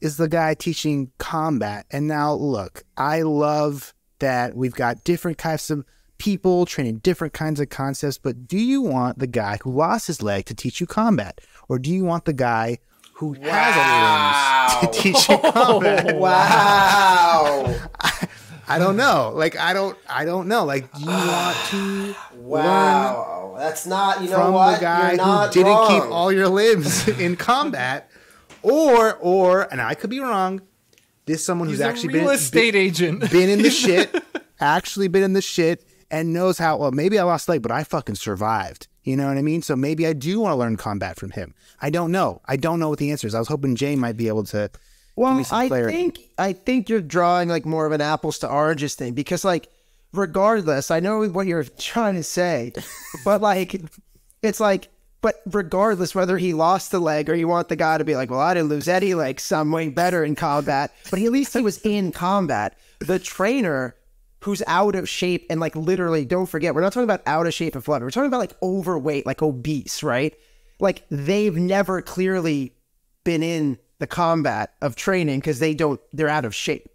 Speaker 2: is the guy teaching combat. And now look, I love that we've got different kinds of people training different kinds of concepts, but do you want the guy who lost his leg to teach you combat? Or do you want the guy who has other limbs to teach you combat?
Speaker 3: Wow.
Speaker 2: I don't know. Like, I don't know. Like, do you want to learn
Speaker 3: that's not, you know
Speaker 2: from
Speaker 3: what?
Speaker 2: the guy
Speaker 3: You're not
Speaker 2: who didn't
Speaker 3: wrong.
Speaker 2: keep all your limbs in combat? Or, and I could be wrong, this is someone who's actually
Speaker 1: real estate agent.
Speaker 2: been in the shit, actually been in the shit, and knows how, well, maybe I lost a leg, but I fucking survived. You know what I mean? So maybe I do want to learn combat from him. I don't know. I don't know what the answer is. I was hoping Jay might be able to give me some clarity.
Speaker 3: I think you're drawing like more of an apples to oranges thing, because like regardless, I know what you're trying to say, but like, it's like, but regardless whether he lost the leg or you want the guy to be like, well, I didn't lose any legs, so I'm way better in combat, but at least he was in combat. The trainer who's out of shape and like literally, don't forget, we're not talking about out of shape and flutter. We're talking about like overweight, like obese, right? Like they've never clearly been in the combat of training because they're out of shape.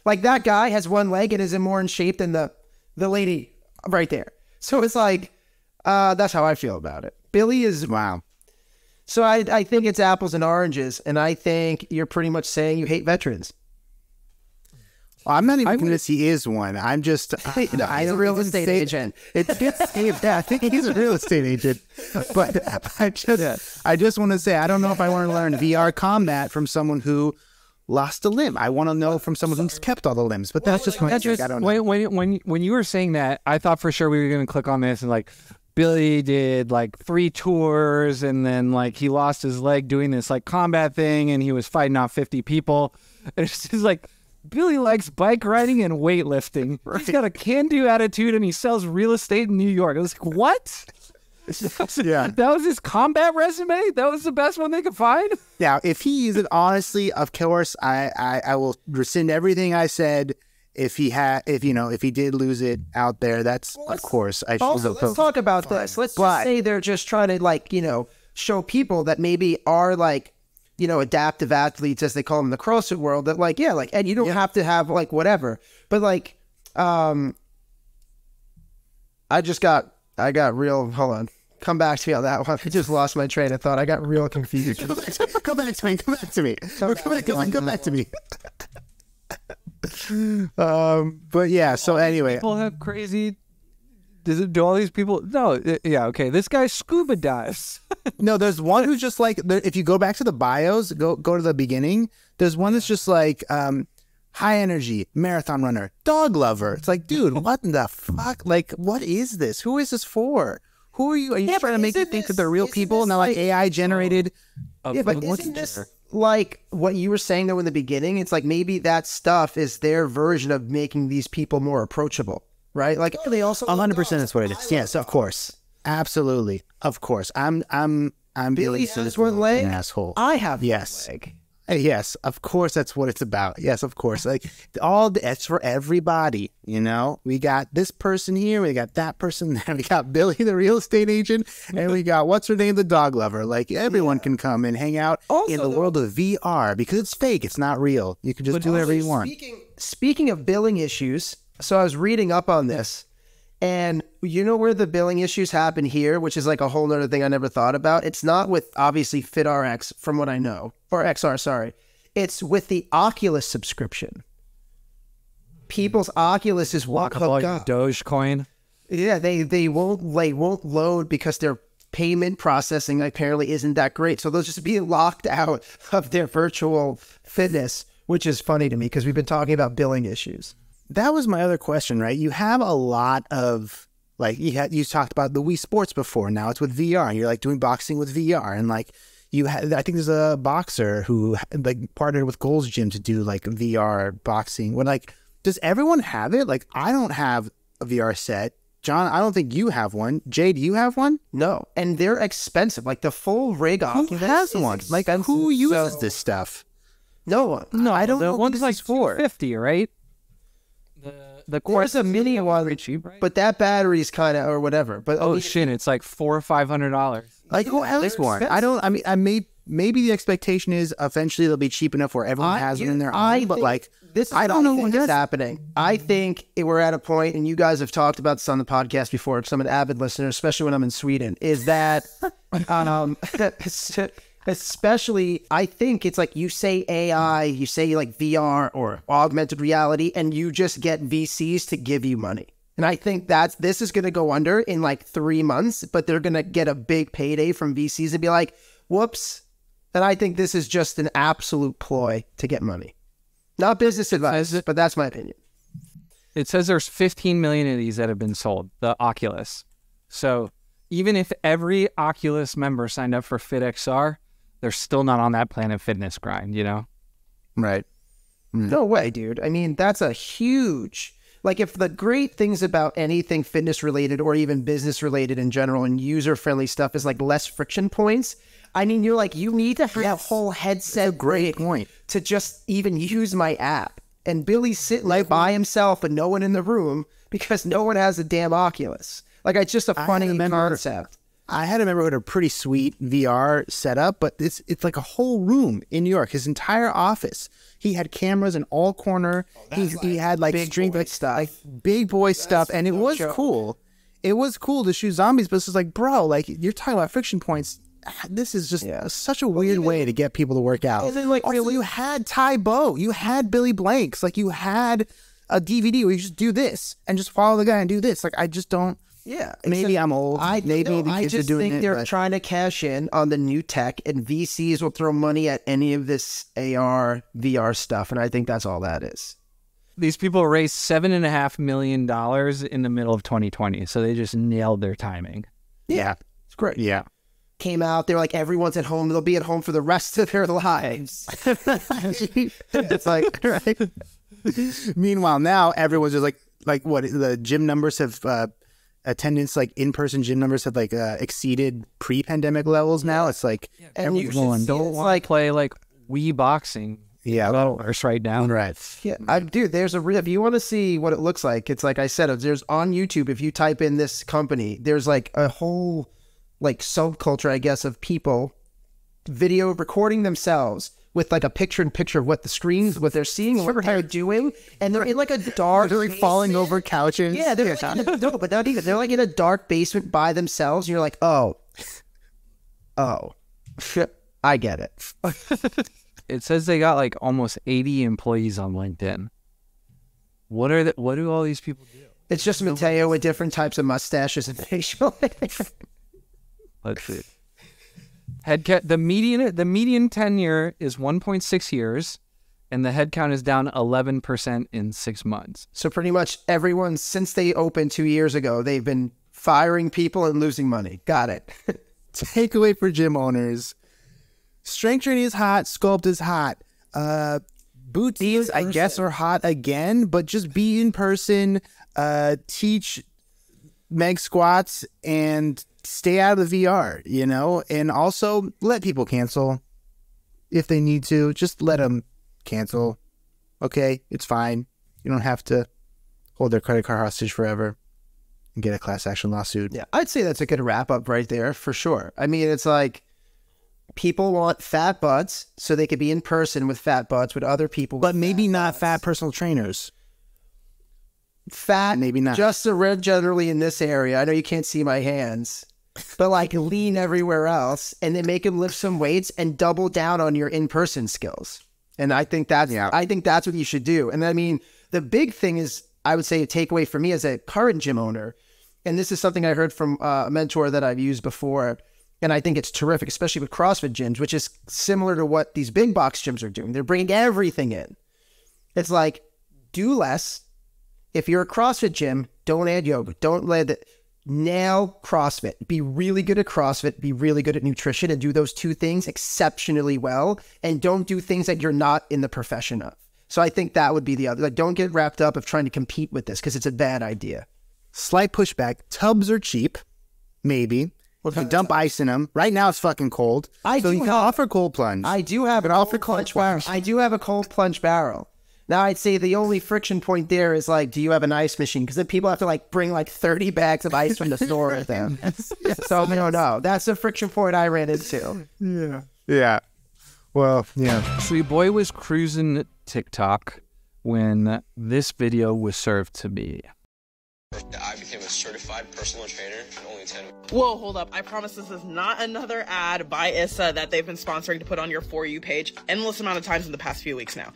Speaker 3: Like that guy has one leg and is more in shape than the lady right there. So it's like, that's how I feel about it. Billy is, wow. So I think it's apples and oranges, and I think you're pretty much saying you hate veterans.
Speaker 2: Well, I'm not even convinced he is one. I'm just,
Speaker 3: he's a real estate agent.
Speaker 2: I think he's a real estate agent. But I just want to say, I don't know if I want to learn VR combat from someone who lost a limb. I want to know from someone who's kept all the limbs. But that's just my take. I don't know.
Speaker 1: When you were saying that, I thought for sure we were going to click on this and like, Billy did like 3 tours and then like he lost his leg doing this like combat thing and he was fighting off 50 people. And it's just like, Billy likes bike riding and weightlifting. Right. He's got a can-do attitude and he sells real estate in New York. I was like, what?
Speaker 2: Yeah.
Speaker 1: That was his combat resume? That was the best one they could find?
Speaker 2: Now, if he uses it honestly, of course, I will rescind everything I said. If he did lose it out there, that's of course.
Speaker 3: Let's talk about this. Let's just say they're just trying to like, show people that maybe are like, adaptive athletes, as they call them in the CrossFit world, that like, yeah, like, and you don't have to have like whatever, but like, I got real, hold on. Come back to me on that one. I just lost my train of thought. I got real confused.
Speaker 2: Come back to me. Come back to me. But yeah, so anyway,
Speaker 1: people have crazy. Do all these people? No, yeah, okay. This guy scuba dives.
Speaker 2: No, there's one who's just like, if you go back to the bios, go to the beginning. There's one that's just like high energy marathon runner, dog lover. It's like, dude, what the fuck? Like, what is this? Who is this for? Who are you? Are you trying to make you think that they're real people, not like AI generated?
Speaker 3: Yeah, but isn't this like what you were saying though in the beginning? It's like maybe that stuff is their version of making these people more approachable, right? Like they also
Speaker 2: 100% is what it is. Yes, of course, absolutely, of course. I'm
Speaker 3: Billy has one leg.
Speaker 2: An asshole.
Speaker 3: I have
Speaker 2: one leg. Yes, of course, that's what it's about. Yes, of course. Like it's for everybody. We got this person here, we got that person there, we got Billy, the real estate agent, and we got what's her name, the dog lover. Like everyone can come and hang out in the world of VR because it's fake. It's not real. You can just do whatever you want.
Speaker 3: Speaking of billing issues, so I was reading up on this, and you know where the billing issues happen here, which is like a whole nother thing I never thought about. It's not with obviously FitRx, from what I know, or XR, sorry. It's with the Oculus subscription. People's Oculus is what hooked up.
Speaker 1: Dogecoin.
Speaker 3: Yeah, they won't load because their payment processing apparently isn't that great. So they'll just be locked out of their virtual fitness, which is funny to me because we've been talking about billing issues.
Speaker 2: That was my other question, right? You have a lot of, like, you talked about the Wii Sports before. Now it's with VR. And you're like doing boxing with VR. And like I think there's a boxer who like partnered with Gold's Gym to do like VR boxing. When like, does everyone have it? Like, I don't have a VR set. John, I don't think you have one. Jay, do you have one?
Speaker 3: No. And they're expensive. Like the full rig off.
Speaker 2: Who has one? Like, who uses this stuff?
Speaker 3: No one.
Speaker 1: No,
Speaker 2: I don't know.
Speaker 1: The one's like $450, right? The course
Speaker 3: a mini one, pretty cheap, right? But that battery's kind of, or whatever. But
Speaker 1: shit, it's like $400 or $500.
Speaker 2: Like, who else one? I mean, maybe the expectation is eventually they'll be cheap enough where everyone has them in their own. But like,
Speaker 3: I don't know what's happening. I think we're at a point, and you guys have talked about this on the podcast before. Because I'm an avid listener, especially when I'm in Sweden. Is that, especially, I think it's like you say AI, you say like VR or augmented reality, and you just get VCs to give you money. And I think this is going to go under in like 3 months, but they're going to get a big payday from VCs and be like, whoops. And I think this is just an absolute ploy to get money. Not business advice, but that's my opinion.
Speaker 1: It says there's 15 million of these that have been sold, the Oculus. So even if every Oculus member signed up for FitXR, they're still not on that Planet Fitness grind,
Speaker 2: Right.
Speaker 3: No way, dude. I mean, that's a huge... Like, if the great things about anything fitness related or even business related in general and user friendly stuff is like less friction points, I mean, you're like, you need to have a whole headset great point to just even use my app. And Billy's sitting like by himself and no one in the room because no one has a damn Oculus. Like, it's just a funny concept.
Speaker 2: I had a member with a pretty sweet VR setup, but it's like a whole room in New York. His entire office, he had cameras in all corner. He had like big boy stuff, and it was cool. It was cool to shoot zombies, but it's just like, bro, like you're talking about friction points. This is just such a weird way to get people to work out. And then, like, also, you had Ty Bo, you had Billy Blanks, like you had a DVD where you just do this and just follow the guy and do this. Like, I just don't.
Speaker 3: Yeah,
Speaker 2: maybe I'm old. Maybe the kids are doing it.
Speaker 3: They're trying to cash in on the new tech, and VCs will throw money at any of this AR, VR stuff, and I think that's all that is.
Speaker 1: These people raised $7.5 million in the middle of 2020, so they just nailed their timing.
Speaker 3: Yeah, it's great.
Speaker 2: Yeah.
Speaker 3: Came out, they're like, everyone's at home. They'll be at home for the rest of their lives.
Speaker 2: It's like, right? Meanwhile, now everyone's just like what the gym numbers have. Attendance, like in-person gym numbers have like exceeded pre-pandemic levels now. It's like
Speaker 1: everyone don't want to play like Wii boxing.
Speaker 2: Yeah,
Speaker 1: metaverse right now.
Speaker 2: Right.
Speaker 3: Yeah, dude, there's if you want to see what it looks like, it's like I said, there's on YouTube, if you type in this company, there's like a whole like subculture, I guess, of people video recording themselves with like a picture-in-picture of what the screens, what they're seeing, what they're doing, and they're in like a dark.
Speaker 2: They're like falling over couches.
Speaker 3: Yeah, they're like, no, but not even. They're like in a dark basement by themselves, and you're like, oh, I get it.
Speaker 1: It says they got like almost 80 employees on LinkedIn. What do all these people do?
Speaker 3: It's just Mateo with different types of mustaches and facial hair.
Speaker 1: Let's see. The median tenure is 1.6 years, and the headcount is down 11% in 6 months.
Speaker 3: So pretty much everyone, since they opened 2 years ago, they've been firing people and losing money. Got it.
Speaker 2: Takeaway for gym owners: strength training is hot, sculpt is hot. Booties, I guess, are hot again, but just be in person, teach meg squats, and stay out of the VR, you know, and also let people cancel if they need to. Just let them cancel. Okay, it's fine. You don't have to hold their credit card hostage forever and get a class action lawsuit.
Speaker 3: Yeah, I'd say that's a good wrap up right there for sure. I mean, it's like people want fat butts so they could be in person with fat butts with other people.
Speaker 2: But maybe not fat personal trainers.
Speaker 3: Fat,
Speaker 2: maybe not.
Speaker 3: Just generally in this area. I know you can't see my hands. But like lean everywhere else, and then make them lift some weights and double down on your in-person skills. And I think that's what you should do. And I mean, the big thing is, I would say a takeaway for me as a current gym owner, and this is something I heard from a mentor that I've used before, and I think it's terrific, especially with CrossFit gyms, which is similar to what these big box gyms are doing. They're bringing everything in. It's like, do less. If you're a CrossFit gym, don't add yoga. Don't let it. Nail CrossFit. Be really good at CrossFit, be really good at nutrition, and do those two things exceptionally well, and don't do things that you're not in the profession of. So I think that would be the other. Like, don't get wrapped up of trying to compete with this, because it's a bad idea.
Speaker 2: Slight pushback. Tubs are cheap. Maybe. Well, if you dump ice in them. Right now it's fucking cold. So you can offer cold plunge.
Speaker 3: I do have an offer cold plunge. I do have a cold plunge barrel. Now, I'd say the only friction point there is, like, do you have an ice machine? Because then people have to, like, bring, like, 30 bags of ice from the store with them. So, I don't know. That's a friction point I ran into.
Speaker 2: Yeah. Yeah. Well, yeah.
Speaker 1: So your boy was cruising TikTok when this video was served to me.
Speaker 12: I became a certified personal trainer in only 10 weeks.
Speaker 13: Whoa, hold up. I promise this is not another ad by ISSA that they've been sponsoring to put on your For You page endless amount of times in the past few weeks now.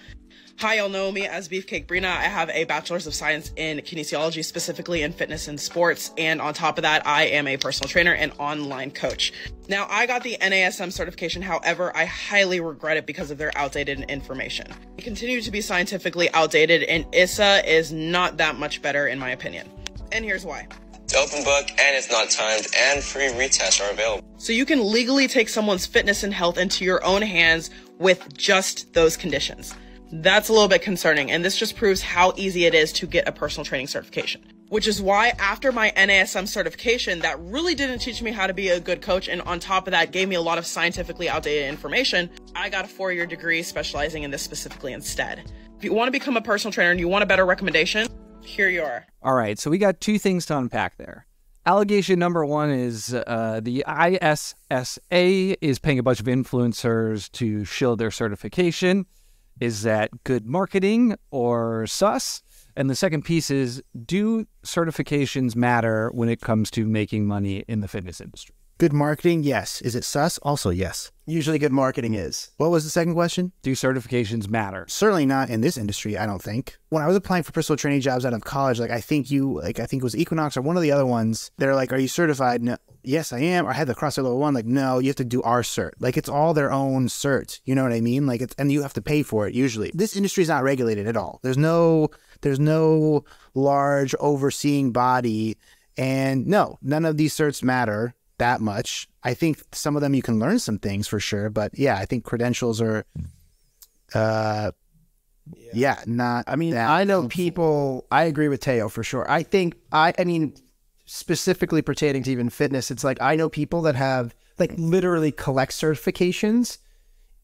Speaker 13: Hi, y'all know me as Beefcake Brina. I have a Bachelor's of Science in Kinesiology, specifically in fitness and sports. And on top of that, I am a personal trainer and online coach. Now, I got the NASM certification. However, I highly regret it because of their outdated information. They continue to be scientifically outdated, and ISSA is not that much better in my opinion. And here's why.
Speaker 12: It's open book, and it's not timed, and free retests are available.
Speaker 13: So you can legally take someone's fitness and health into your own hands with just those conditions. That's a little bit concerning, and this just proves how easy it is to get a personal training certification. Which is why after my NASM certification, that really didn't teach me how to be a good coach, and on top of that gave me a lot of scientifically outdated information, I got a 4-year degree specializing in this specifically instead. If you want to become a personal trainer and you want a better recommendation, here you are.
Speaker 1: All right, so we got 2 things to unpack there. Allegation number 1 is the ISSA is paying a bunch of influencers to shield their certification. Is that good marketing or sus? And the second piece is, do certifications matter when it comes to making money in the fitness industry?
Speaker 2: Good marketing, yes. Is it sus? Also, yes.
Speaker 3: Usually good marketing is.
Speaker 2: What was the second question?
Speaker 1: Do certifications matter?
Speaker 2: Certainly not in this industry, I don't think. When I was applying for personal training jobs out of college, I think it was Equinox or one of the other ones, they're like, are you certified? No. Yes, I am. Or I had the CrossFit Level 1, like, no, you have to do our cert. Like, it's all their own cert. You know what I mean? Like, and you have to pay for it usually. This industry is not regulated at all. There's no large overseeing body, and no, none of these certs matter that much. I think some of them you can learn some things for sure, but yeah, I think credentials are not.
Speaker 3: I mean, I know people, I agree with Teo for sure. I think I mean specifically pertaining to even fitness, it's like I know people that have like literally collect certifications,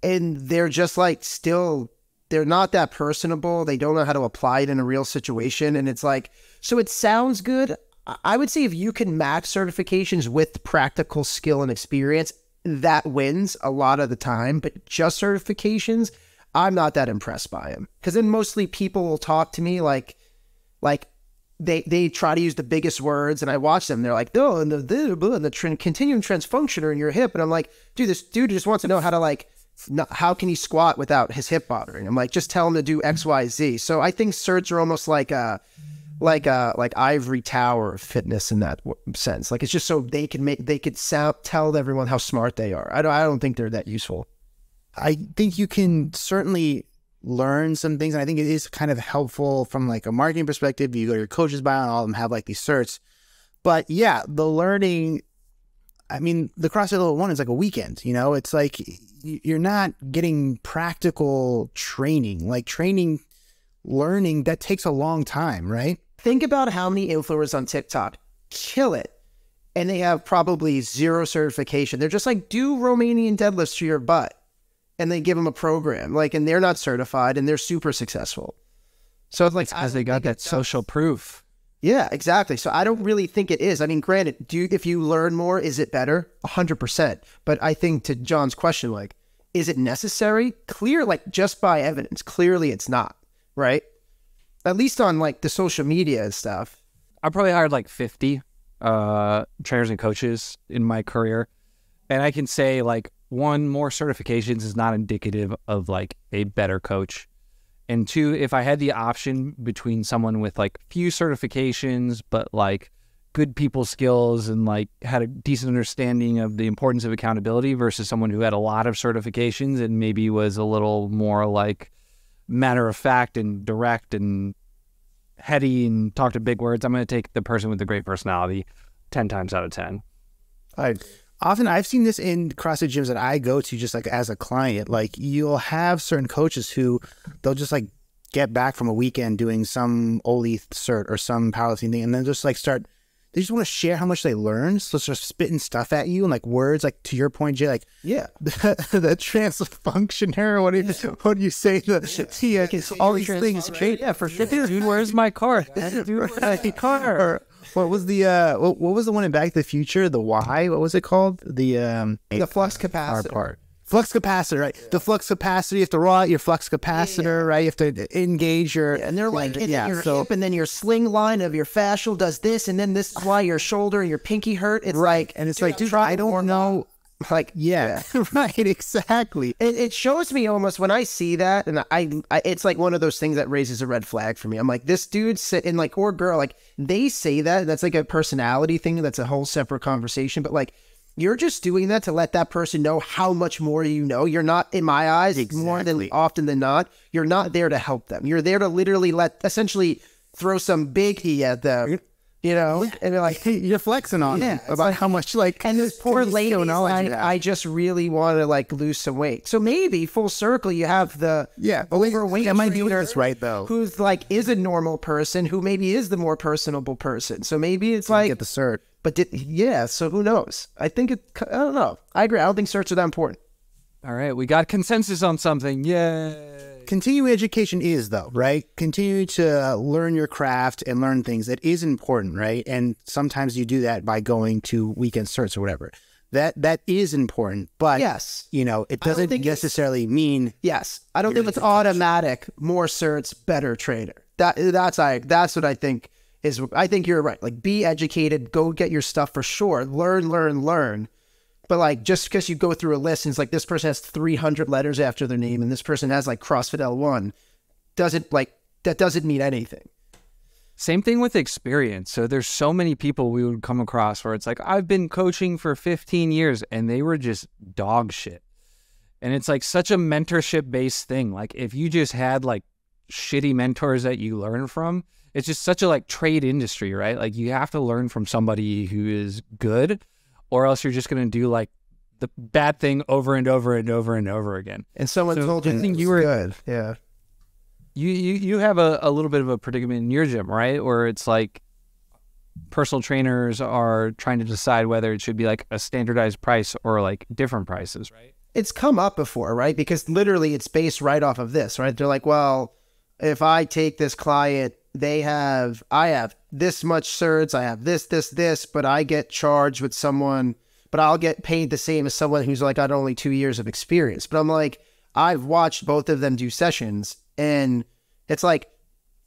Speaker 3: and they're just like they're not that personable. They don't know how to apply it in a real situation, and it's like, so it sounds good. I would say if you can match certifications with practical skill and experience, that wins a lot of the time. But just certifications, I'm not that impressed by them. Because then mostly people will talk to me like they try to use the biggest words, and I watch them. They're like, no, and the continuum trans functioner in your hip. And I'm like, dude, this dude just wants to know how to how can he squat without his hip bothering? I'm like, just tell him to do X, Y, Z. So I think certs are almost like ivory tower of fitness in that sense. Like, it's just so they could tell everyone how smart they are. I don't think they're that useful.
Speaker 2: I think you can certainly learn some things, and I think it is kind of helpful from like a marketing perspective. You go to your coach's bio, and all of them have like these certs. But yeah, the learning, I mean, the CrossFit Level 1 is like a weekend, you know? It's like you're not getting practical training. Like learning, that takes a long time, right?
Speaker 3: Think about how many influencers on TikTok kill it, and they have probably 0 certification. They're just like, do Romanian deadlifts to your butt, and they give them a program, like, and they're not certified, and they're super successful. So it's like,
Speaker 1: because they got that social proof.
Speaker 3: Yeah, exactly. So I don't really think it is. I mean, granted, if you learn more, is it better? 100%. But I think to John's question, like, is it necessary? Just by evidence, clearly it's not, right? At least on like the social media and stuff.
Speaker 1: I probably hired like 50 trainers and coaches in my career. And I can say like, 1, more certifications is not indicative of like a better coach. And 2, if I had the option between someone with like few certifications, but like good people skills and like had a decent understanding of the importance of accountability versus someone who had a lot of certifications and maybe was a little more like matter of fact and direct and heady and talk to big words, I'm going to take the person with the great personality 10 times out of 10.
Speaker 2: I've seen this in CrossFit gyms that I go to just like as a client. Like, you'll have certain coaches who they'll just like get back from a weekend doing some Oli cert or some powerlifting thing, and then just like they just want to share how much they learned. So just spitting stuff at you and like words, like to your point, Jay, like, yeah, the transfunctioner, what do you say? All these things.
Speaker 3: Yeah, for sure.
Speaker 1: Dude, where's my car? Dude, where's my car?
Speaker 2: What was the what was the one in Back to the Future? The Y? What was it called? The
Speaker 3: flux capacitor.
Speaker 2: Flux capacitor, right? The flux capacitor, you have to roll out your flux capacitor, right? You have to engage your...
Speaker 3: and they're like, your hip, and then your sling line of your fascial does this, and then this is why your shoulder and your pinky hurt. It's
Speaker 2: right, and it's dude, like, dude, I don't know... Like, yeah. Right, exactly.
Speaker 3: It shows me almost when I see that, and I it's like one of those things that raises a red flag for me. I'm like, this dude and like, or girl, like, they say that, that's like a personality thing, that's a whole separate conversation, but like, you're just doing that to let that person know how much more you know. You're not, in my eyes, more than often than not, you're not there to help them. You're there to literally essentially throw some big E at them. you know, and they're like,
Speaker 2: hey, you're flexing on them about
Speaker 3: like,
Speaker 2: how much like.
Speaker 3: And those poor ladies, I just really want to like lose some weight. So maybe full circle, you have the overweight.
Speaker 2: That might be what's right though.
Speaker 3: Who's like is a normal person who maybe is the more personable person. So maybe it's like
Speaker 2: get the cert,
Speaker 3: but so who knows? I think I don't know. I agree. I don't think certs are that important.
Speaker 1: All right, we got consensus on something. Yay.
Speaker 2: Continuing education is, though, right? Continue to learn your craft and learn things. That is important, right? And sometimes you do that by going to weekend certs or whatever. That is important, but
Speaker 3: yes,
Speaker 2: you know, it doesn't necessarily mean
Speaker 3: I don't think it's automatic. More certs, better trainer. That's what I think is. I think you're right. Like, be educated, go get your stuff for sure. Learn. But like, just because you go through a list and it's like this person has 300 letters after their name and this person has like CrossFit L1, that doesn't mean anything.
Speaker 1: Same thing with experience. So there's so many people we would come across where it's like, I've been coaching for 15 years and they were just dog shit. And it's like such a mentorship based thing. Like if you just had like shitty mentors that you learn from, it's just such a like trade industry, right? Like you have to learn from somebody who is good, or else you're just going to do like the bad thing over and over and over and over again.
Speaker 3: And someone told you you were good. Yeah.
Speaker 1: You have a little bit of a predicament in your gym, right? Where it's like personal trainers are trying to decide whether it should be like a standardized price or like different prices, right?
Speaker 3: It's come up before, right? Because literally it's based right off of this, right? They're like, well, if I take this client, I have this much certs, I have this, but I get charged with someone, but I'll get paid the same as someone who's like got only 2 years of experience. But I'm like, I've watched both of them do sessions and it's like,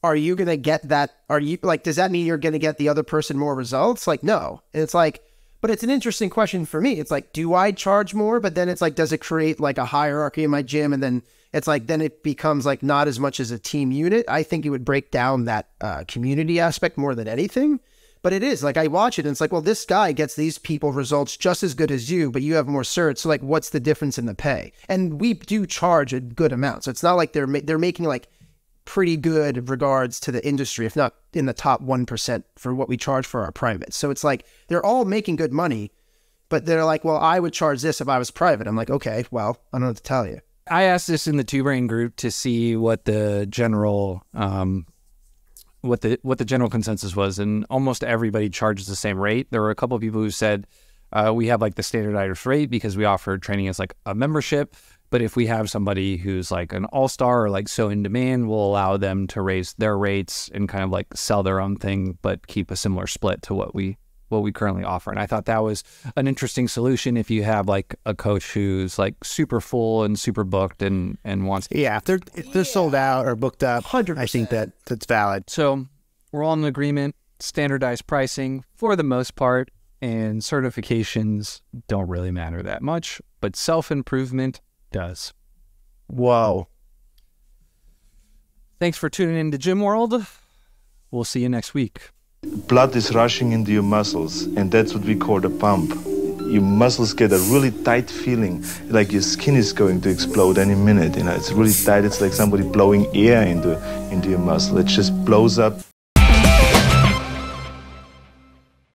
Speaker 3: are you going to get that? Are you like, does that mean you're going to get the other person more results? Like, no. And it's like, but it's an interesting question for me. It's like, do I charge more? But then it's like, does it create like a hierarchy in my gym? And then it's like, then it becomes like not as much as a team unit. I think it would break down that community aspect more than anything. But it is like, I watch it and it's like, well, this guy gets these people results just as good as you, but you have more certs. So like, what's the difference in the pay? And we do charge a good amount. So it's not like they're making like pretty good regards to the industry, if not in the top 1% for what we charge for our private. So it's like, they're all making good money, but they're like, well, I would charge this if I was private. I'm like, okay, well, I don't know what to tell you.
Speaker 1: I asked this in the Two Brain group to see what the general, what the general consensus was, and almost everybody charges the same rate. There were a couple of people who said, we have like the standardized rate because we offer training as like a membership. But if we have somebody who's like an all-star or like so in demand, we'll allow them to raise their rates and kind of like sell their own thing, but keep a similar split to what we currently offer. And I thought that was an interesting solution if you have like a coach who's like super full and super booked and wants to.
Speaker 2: Yeah, if they're sold out or booked up, 100%. I think that's valid.
Speaker 1: So we're all in agreement, standardized pricing for the most part, and certifications don't really matter that much, but self-improvement does.
Speaker 2: Whoa.
Speaker 1: Thanks for tuning in to Gym World. We'll see you next week.
Speaker 14: Blood is rushing into your muscles, and that's what we call the pump. Your muscles get a really tight feeling, like your skin is going to explode any minute. You know, it's really tight. It's like somebody blowing air into your muscle. It just blows up.